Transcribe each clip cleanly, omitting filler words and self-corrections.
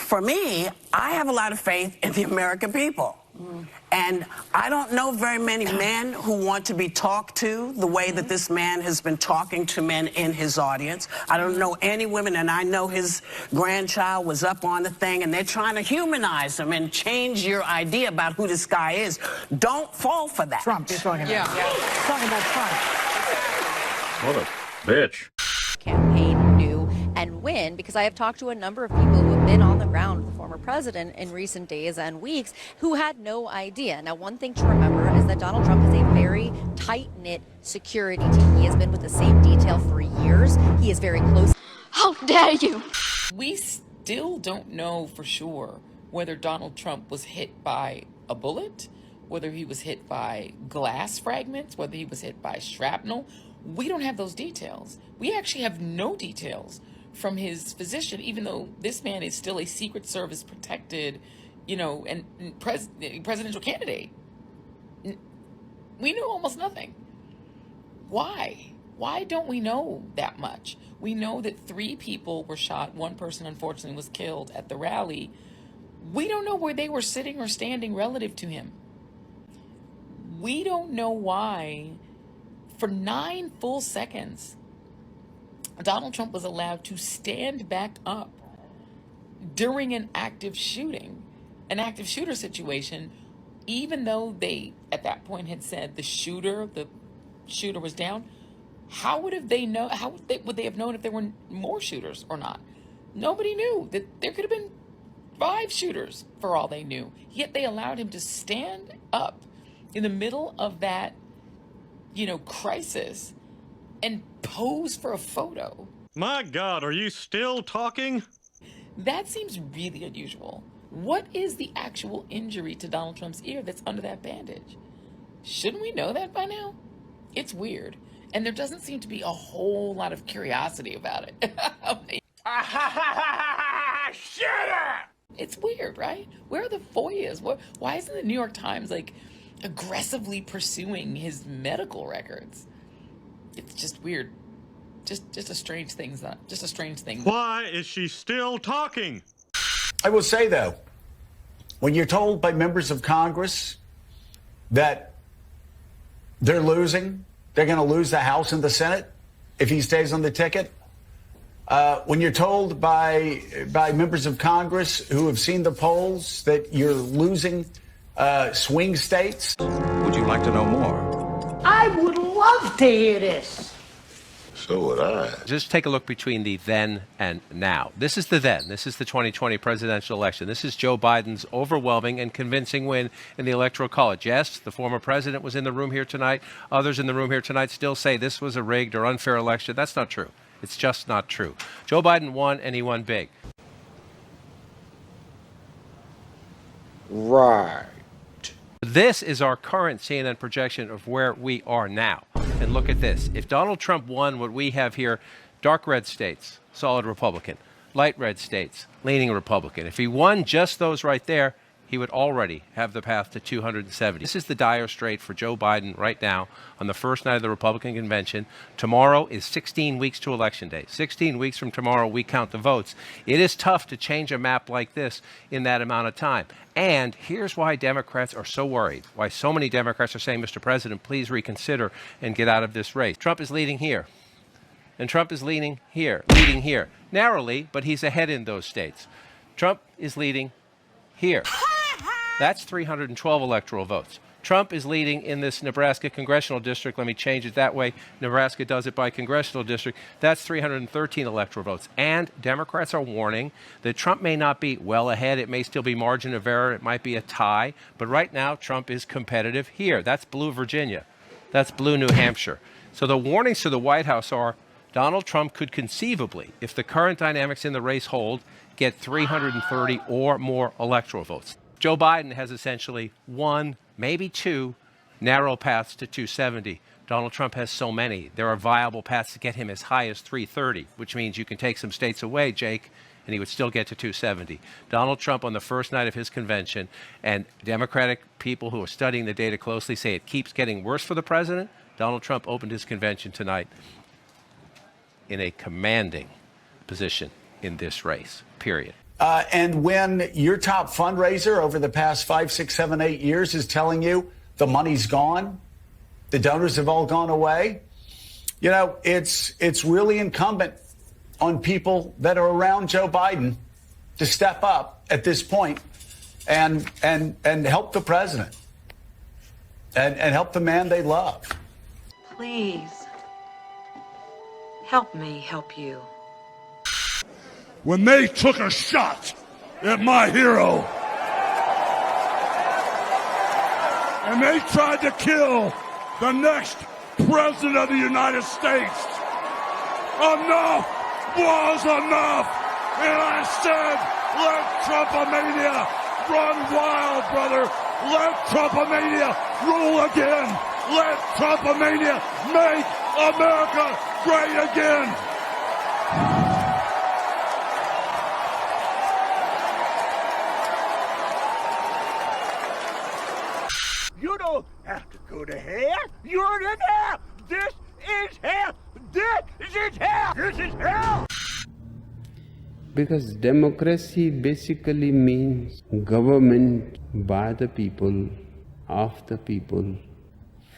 for me, I have a lot of faith in the American people. And I don't know very many men who want to be talked to the way that this man has been talking to men in his audience. I don't know any women, and I know his grandchild was up on the thing, and they're trying to humanize him and change your idea about who this guy is. Don't fall for that. Trump, you're talking about. Yeah. Talking about Trump. What a bitch. Campaign new and win, because I have talked to a number of people who have been on the ground with the former president in recent days and weeks who had no idea. Now, one thing to remember is that Donald Trump is a very tight-knit security team. He has been with the same detail for years. He is very close. How dare you? We still don't know for sure whether Donald Trump was hit by a bullet, whether he was hit by glass fragments, whether he was hit by shrapnel. We don't have those details. We actually have no details from his physician, even though this man is still a Secret Service protected, and presidential candidate. We know almost nothing. Why? Why don't we know that much? We know that 3 people were shot. 1 person, unfortunately, was killed at the rally. We don't know where they were sitting or standing relative to him. We don't know why, for 9 full seconds, Donald Trump was allowed to stand back up during an active shooter situation, even though they, at that point, had said the shooter was down. How would they have known if there were more shooters or not? Nobody knew. That there could have been 5 shooters for all they knew. Yet they allowed him to stand up in the middle of that, crisis and pose for a photo. My God, are you still talking? That seems really unusual. What is the actual injury to Donald Trump's ear that's under that bandage? Shouldn't we know that by now? It's weird. And there doesn't seem to be a whole lot of curiosity about it. Shut up! It's weird, right? Where are the FOIAs? Why isn't the New York Times, aggressively pursuing his medical records? It's just weird. Just a strange thing. Just a strange thing. Why is she still talking? I will say, though, when you're told by members of Congress that they're losing, they're going to lose the House and the Senate if he stays on the ticket, when you're told by members of Congress who have seen the polls that you're losing swing states. Would you like to know more? I would love to hear this. So would I. Just take a look between the then and now. This is the then. This is the 2020 presidential election. This is Joe Biden's overwhelming and convincing win in the Electoral College. Yes, the former president was in the room here tonight. Others in the room here tonight still say this was a rigged or unfair election. That's not true. It's just not true. Joe Biden won, and he won big. Right. This is our current CNN projection of where we are now. And look at this. If Donald Trump won what we have here, dark red states, solid Republican, light red states, leaning Republican. If he won just those right there, he would already have the path to 270. This is the dire strait for Joe Biden right now on the first night of the Republican convention. Tomorrow is 16 weeks to Election Day. 16 weeks from tomorrow, we count the votes. It is tough to change a map like this in that amount of time. And here's why Democrats are so worried, why so many Democrats are saying, Mr. President, please reconsider and get out of this race. Trump is leading here, and Trump is leading here, narrowly, but he's ahead in those states. Trump is leading here. That's 312 electoral votes. Trump is leading in this Nebraska congressional district. Let me change it that way. Nebraska does it by congressional district. That's 313 electoral votes. And Democrats are warning that Trump may not be well ahead. It may still be margin of error. It might be a tie. But right now, Trump is competitive here. That's blue Virginia. That's blue New Hampshire. So the warnings to the White House are Donald Trump could conceivably, if the current dynamics in the race hold, get 330 or more electoral votes. Joe Biden has essentially 1, maybe 2 narrow paths to 270. Donald Trump has so many. There are viable paths to get him as high as 330, which means you can take some states away, Jake, and he would still get to 270. Donald Trump on the first night of his convention, and Democratic people who are studying the data closely say it keeps getting worse for the president. Donald Trump opened his convention tonight in a commanding position in this race, period. And when your top fundraiser over the past 5, 6, 7, 8 years is telling you the money's gone, the donors have all gone away, you know, it's really incumbent on people that are around Joe Biden to step up at this point and help the president and help the man they love. Please, help me help you. When they took a shot at my hero and they tried to kill the next president of the United States, enough was enough. And I said, let Trumpomania run wild, brother. Let Trumpomania rule again. Let Trumpomania make America great again. You don't have to go to hell. You're in hell. This is hell. This is hell. This is hell. Because democracy basically means government by the people, of the people,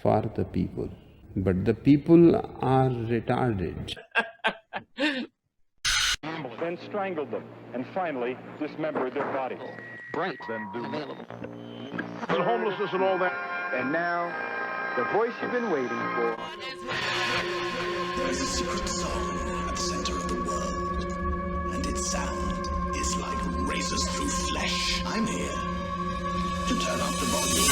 for the people. But the people are retarded. Then strangled them, and finally dismembered their bodies. Right. Then do Available. and homelessness and all that. And now, the voice you've been waiting for. There is a secret song at the center of the world, and its sound is like razors through flesh. I'm here to turn up the volume.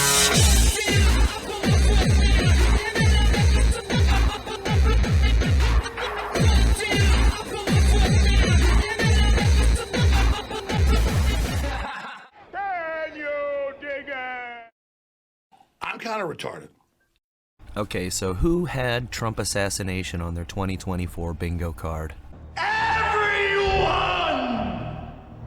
I'm kind of retarded. Okay, so who had Trump assassination on their 2024 bingo card? Everyone!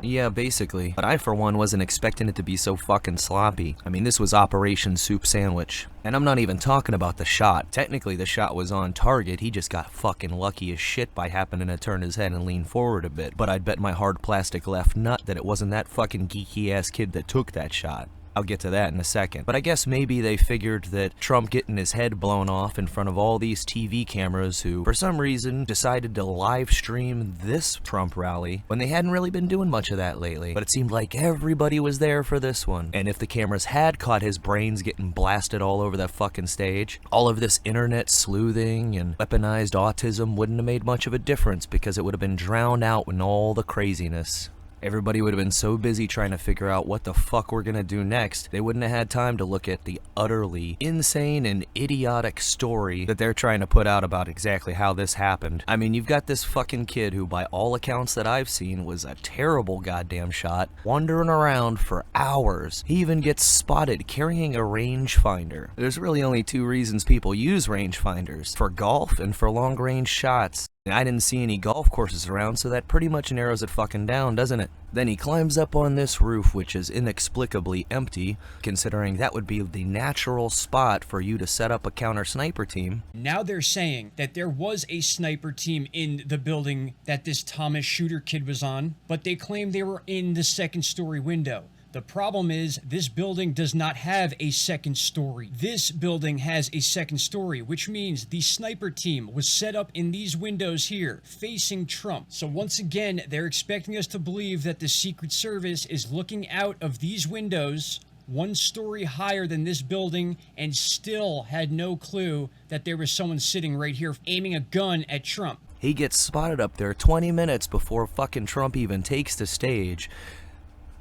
Yeah, basically. But I, for one, wasn't expecting it to be so fucking sloppy. I mean, this was Operation Soup Sandwich. And I'm not even talking about the shot. Technically, the shot was on target. He just got fucking lucky as shit by happening to turn his head and lean forward a bit. But I'd bet my hard plastic left nut that it wasn't that fucking geeky-ass kid that took that shot. I'll get to that in a second. But I guess maybe they figured that Trump getting his head blown off in front of all these TV cameras who, for some reason, decided to live stream this Trump rally when they hadn't really been doing much of that lately. But it seemed like everybody was there for this one. And if the cameras had caught his brains getting blasted all over that fucking stage, all of this internet sleuthing and weaponized autism wouldn't have made much of a difference because it would have been drowned out in all the craziness. Everybody would have been so busy trying to figure out what the fuck we're gonna do next, they wouldn't have had time to look at the utterly insane and idiotic story that they're trying to put out about exactly how this happened. I mean, you've got this fucking kid who, by all accounts that I've seen, was a terrible goddamn shot, wandering around for hours. He even gets spotted carrying a rangefinder. There's really only two reasons people use rangefinders: for golf and for long-range shots. I didn't see any golf courses around, so that pretty much narrows it fucking down, doesn't it? Then he climbs up on this roof, which is inexplicably empty, considering that would be the natural spot for you to set up a counter sniper team. Now they're saying that there was a sniper team in the building that this Thomas Shooter kid was on, but they claim they were in the second-story window. The problem is, this building does not have a second story. This building has a second story, which means the sniper team was set up in these windows here, facing Trump. So once again, they're expecting us to believe that the Secret Service is looking out of these windows, one story higher than this building, and still had no clue that there was someone sitting right here aiming a gun at Trump. He gets spotted up there 20 minutes before fucking Trump even takes the stage.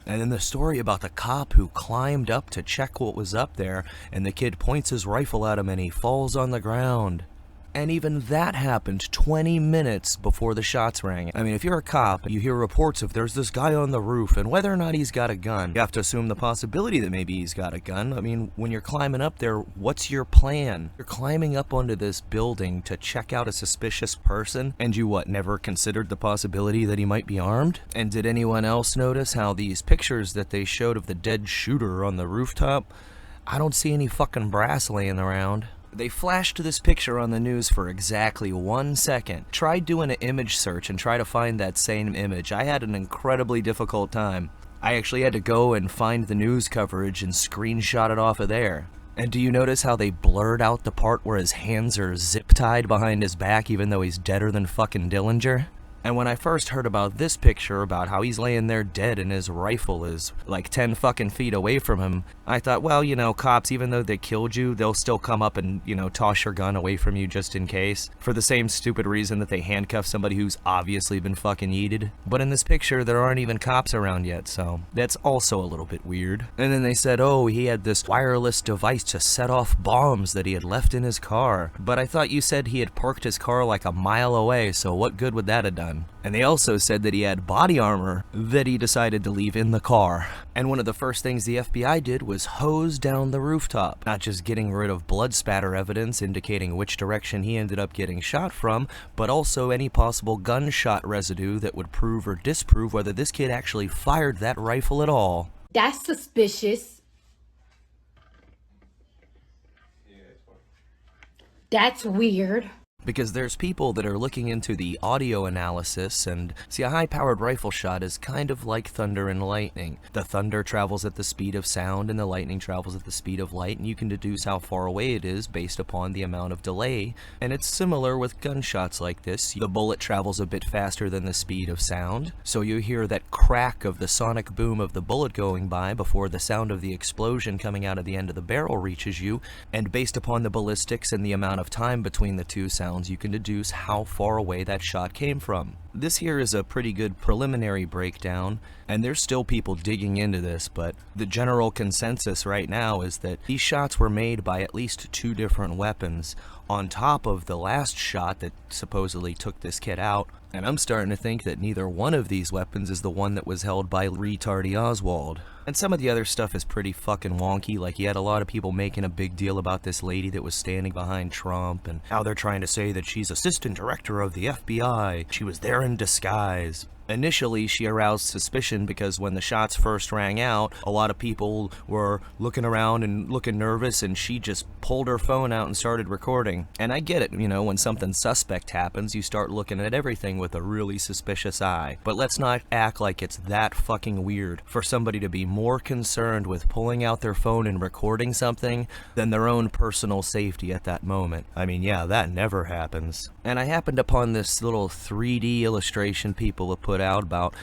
And then the story about the cop who climbed up to check what was up there, and the kid points his rifle at him and he falls on the ground. And even that happened 20 minutes before the shots rang. I mean, if you're a cop, you hear reports of there's this guy on the roof, and whether or not he's got a gun, you have to assume the possibility that maybe he's got a gun. I mean, when you're climbing up there, what's your plan? You're climbing up onto this building to check out a suspicious person, and you what, never considered the possibility that he might be armed? And did anyone else notice how these pictures that they showed of the dead shooter on the rooftop, I don't see any fucking brass laying around. They flashed this picture on the news for exactly 1 second. Try doing an image search and try to find that same image. I had an incredibly difficult time. I actually had to go and find the news coverage and screenshot it off of there. And do you notice how they blurred out the part where his hands are zip-tied behind his back even though he's deader than fucking Dillinger? And when I first heard about this picture, about how he's laying there dead and his rifle is like 10 fucking feet away from him, I thought, well, you know, cops, even though they killed you, they'll still come up and, you know, toss your gun away from you just in case. For the same stupid reason that they handcuff somebody who's obviously been fucking yeeted. But in this picture, there aren't even cops around yet, so that's also a little bit weird. And then they said, oh, he had this wireless device to set off bombs that he had left in his car. But I thought you said he had parked his car like a mile away, so what good would that have done? And they also said that he had body armor that he decided to leave in the car. And one of the first things the FBI did was hose down the rooftop, not just getting rid of blood spatter evidence indicating which direction he ended up getting shot from, but also any possible gunshot residue that would prove or disprove whether this kid actually fired that rifle at all. That's suspicious. That's weird. Because there's people that are looking into the audio analysis, and see, a high-powered rifle shot is kind of like thunder and lightning. The thunder travels at the speed of sound, and the lightning travels at the speed of light, and you can deduce how far away it is based upon the amount of delay. And it's similar with gunshots like this. The bullet travels a bit faster than the speed of sound, so you hear that crack of the sonic boom of the bullet going by before the sound of the explosion coming out of the end of the barrel reaches you, and based upon the ballistics and the amount of time between the two sounds, you can deduce how far away that shot came from. This here is a pretty good preliminary breakdown, and there's still people digging into this, but the general consensus right now is that these shots were made by at least 2 different weapons on top of the last shot that supposedly took this kid out, and I'm starting to think that neither one of these weapons is the one that was held by retardy Oswald. And some of the other stuff is pretty fucking wonky, like you had a lot of people making a big deal about this lady that was standing behind Trump, and how they're trying to say that she's assistant director of the FBI, she was there in disguise. Initially, she aroused suspicion because when the shots first rang out, a lot of people were looking around and looking nervous, and she just pulled her phone out and started recording. And I get it, you know, when something suspect happens, you start looking at everything with a really suspicious eye. But let's not act like it's that fucking weird for somebody to be more concerned with pulling out their phone and recording something than their own personal safety at that moment. I mean, yeah, that never happens. And I happened upon this little 3D illustration people have put out about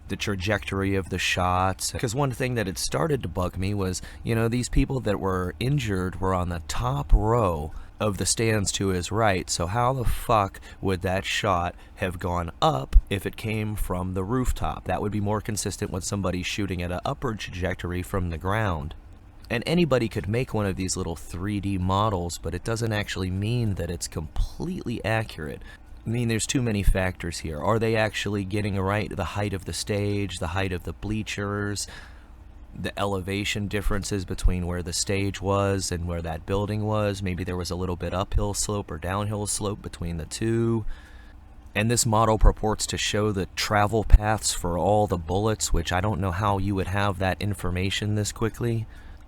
the trajectory of the shots, because one thing that had started to bug me was, you know, these people that were injured were on the top row of the stands to his right, so how the fuck would that shot have gone up if it came from the rooftop? That would be more consistent with somebody shooting at an upward trajectory from the ground. And anybody could make one of these little 3D models, but it doesn't actually mean that it's completely accurate. I mean, there's too many factors here. Are they actually getting right the height of the stage, the height of the bleachers, the elevation differences between where the stage was and where that building was? Maybe there was a little bit uphill slope or downhill slope between the two. And this model purports to show the travel paths for all the bullets, which I don't know how you would have that information this quickly.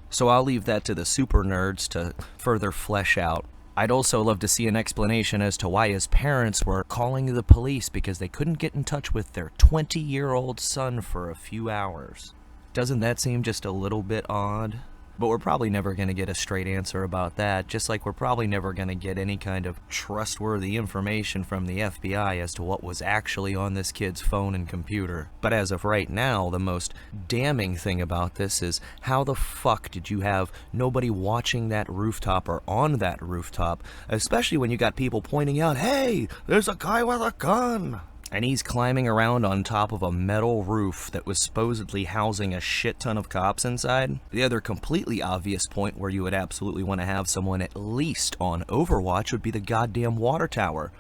So I'll leave that to the super nerds to further flesh out. I'd also love to see an explanation as to why his parents were calling the police because they couldn't get in touch with their 20-year-old son for a few hours. Doesn't that seem just a little bit odd? But we're probably never going to get a straight answer about that, just like we're probably never going to get any kind of trustworthy information from the FBI as to what was actually on this kid's phone and computer. But as of right now, the most damning thing about this is how the fuck did you have nobody watching that rooftop or on that rooftop, especially when you got people pointing out, hey, there's a guy with a gun! And he's climbing around on top of a metal roof that was supposedly housing a shit ton of cops inside. The other completely obvious point where you would absolutely want to have someone at least on Overwatch would be the goddamn water tower.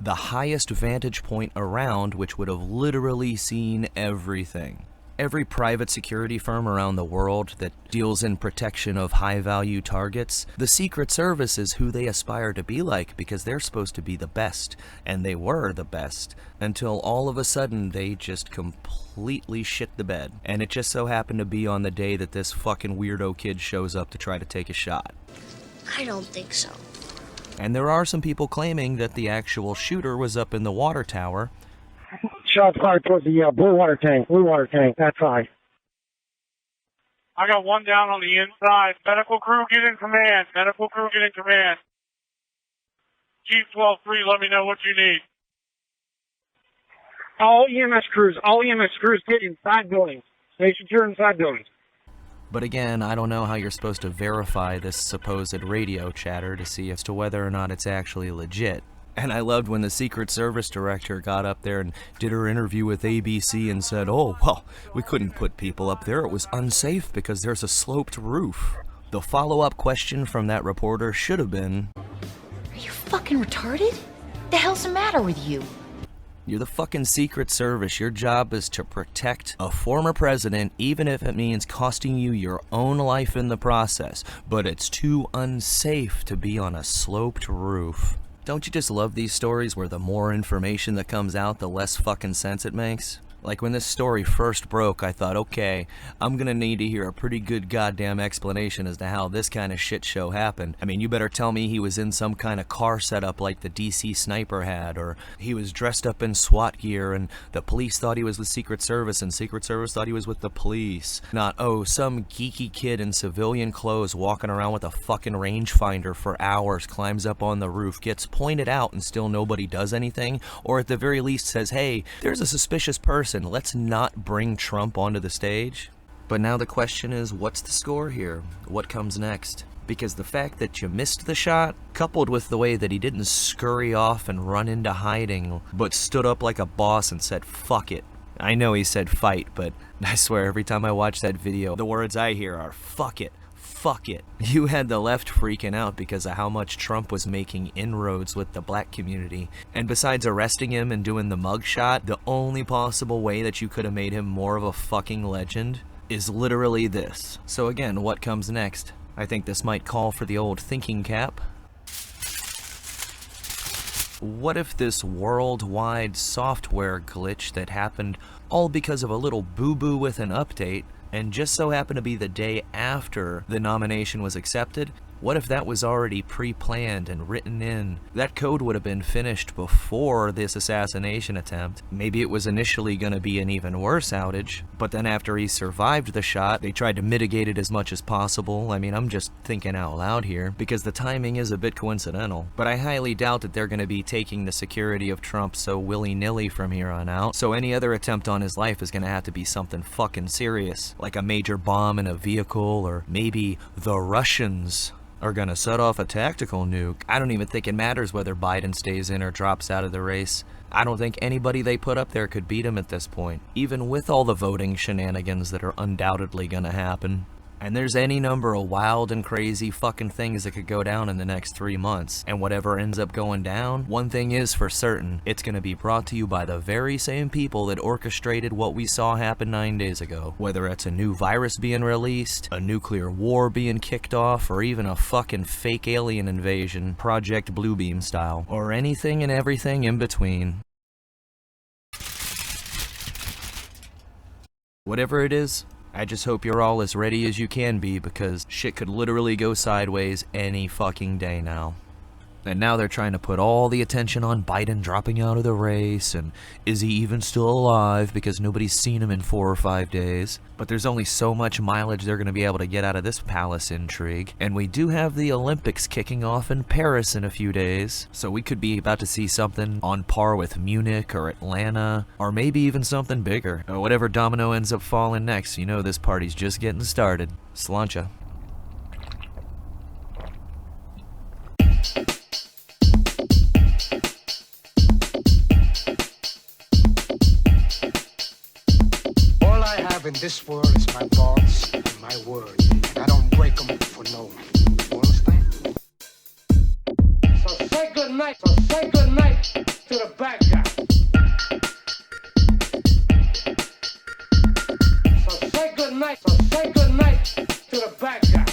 The highest vantage point around, which would have literally seen everything. Every private security firm around the world that deals in protection of high-value targets, the Secret Service is who they aspire to be like because they're supposed to be the best, and they were the best, until all of a sudden they just completely shit the bed. And it just so happened to be on the day that this fucking weirdo kid shows up to try to take a shot. I don't think so. And there are some people claiming that the actual shooter was up in the water tower. Shots fired towards the blue water tank. That's right. I got one down on the inside. Medical crew, get in command. Chief 12-3, let me know what you need. All EMS crews, get inside buildings. Stay secure inside buildings. But again, I don't know how you're supposed to verify this supposed radio chatter to see as to whether or not it's actually legit. And I loved when the Secret Service director got up there and did her interview with ABC and said, "Oh, well, we couldn't put people up there. It was unsafe because there's a sloped roof." The follow-up question from that reporter should have been, Are you fucking retarded? The hell's the matter with you? you're the fucking Secret Service. Your job is to protect a former president, even if it means costing you your own life in the process. But it's too unsafe to be on a sloped roof. Don't you just love these stories where the more information that comes out, the less fucking sense it makes? Like when this story first broke, I thought, okay, I'm gonna need to hear a pretty good goddamn explanation as to how this kind of shit show happened. I mean, you better tell me he was in some kind of car setup like the DC sniper had, or he was dressed up in SWAT gear and the police thought he was with Secret Service and Secret Service thought he was with the police. Not, oh, some geeky kid in civilian clothes walking around with a fucking rangefinder for hours, climbs up on the roof, gets pointed out and still nobody does anything, or at the very least says, hey, there's a suspicious person. Let's not bring Trump onto the stage. But now the question is, what's the score here? What comes next? Because the fact that you missed the shot, coupled with the way that he didn't scurry off and run into hiding, but stood up like a boss and said, fuck it. I know he said fight, but I swear every time I watch that video, the words I hear are, fuck it. Fuck it. You had the left freaking out because of how much Trump was making inroads with the black community. And besides arresting him and doing the mugshot, the only possible way that you could have made him more of a fucking legend is literally this. So again, what comes next? I think this might call for the old thinking cap. What if this worldwide software glitch that happened all because of a little boo-boo with an update, and just so happened to be the day after the nomination was accepted? What if that was already pre-planned and written in? That code would have been finished before this assassination attempt. Maybe it was initially going to be an even worse outage, but then after he survived the shot, they tried to mitigate it as much as possible. I mean, I'm just thinking out loud here, because the timing is a bit coincidental. But I highly doubt that they're going to be taking the security of Trump so willy-nilly from here on out. So any other attempt on his life is going to have to be something fucking serious, like a major bomb in a vehicle, or maybe the Russians are gonna set off a tactical nuke. I don't even think it matters whether Biden stays in or drops out of the race. I don't think anybody they put up there could beat him at this point, even with all the voting shenanigans that are undoubtedly gonna happen. And there's any number of wild and crazy fucking things that could go down in the next 3 months. And whatever ends up going down, one thing is for certain, it's gonna be brought to you by the very same people that orchestrated what we saw happen 9 days ago. Whether it's a new virus being released, a nuclear war being kicked off, or even a fucking fake alien invasion, Project Bluebeam style, or anything and everything in between. Whatever it is, I just hope you're all as ready as you can be, because shit could literally go sideways any fucking day now. And now they're trying to put all the attention on Biden dropping out of the race, and is he even still alive because nobody's seen him in 4 or 5 days. But there's only so much mileage they're going to be able to get out of this palace intrigue. And we do have the Olympics kicking off in Paris in a few days, so we could be about to see something on par with Munich or Atlanta, or maybe even something bigger. Or whatever domino ends up falling next, you know this party's just getting started. Sláinte. In this world is my thoughts and my words, and I don't break them for no one. You understand? So say good night to the bad guy. So say good night to the bad guy.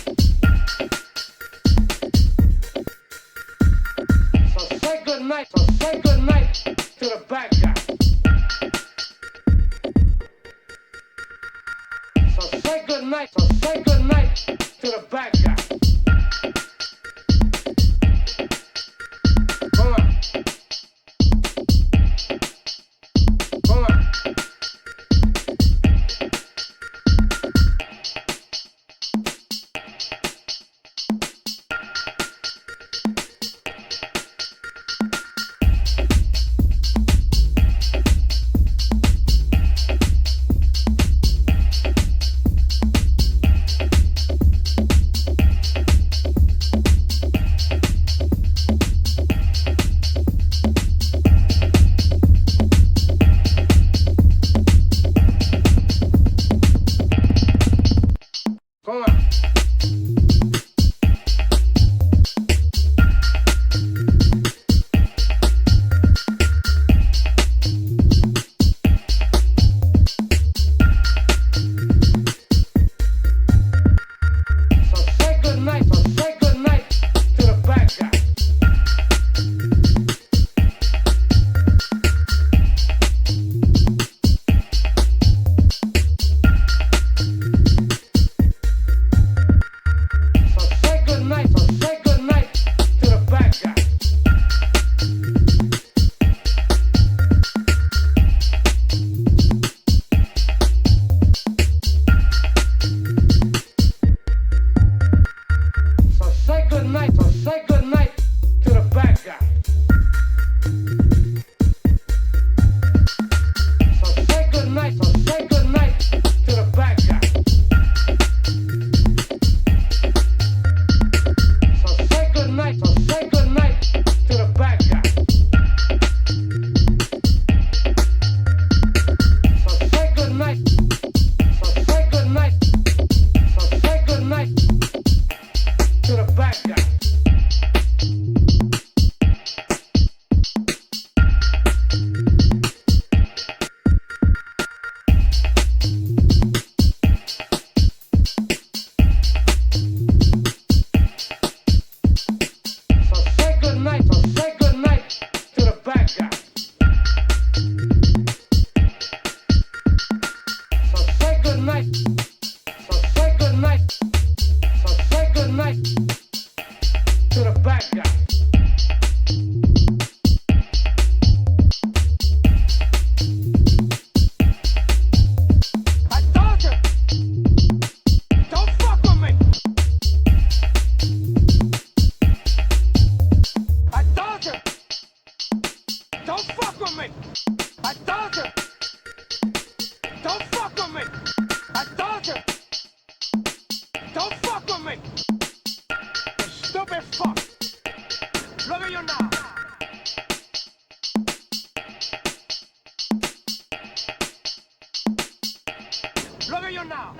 So say good night to the bad guy. Say good night to the bad guy. bad guy. So say good night to the bad guy. So say good night. So say good night. So say good night to the bad guy. I told you, don't fuck with me. I told you, don't fuck with me. I told you, don't fuck with me. I told you, don't fuck with me. You stupid fuck. Look at you now. Look at you now.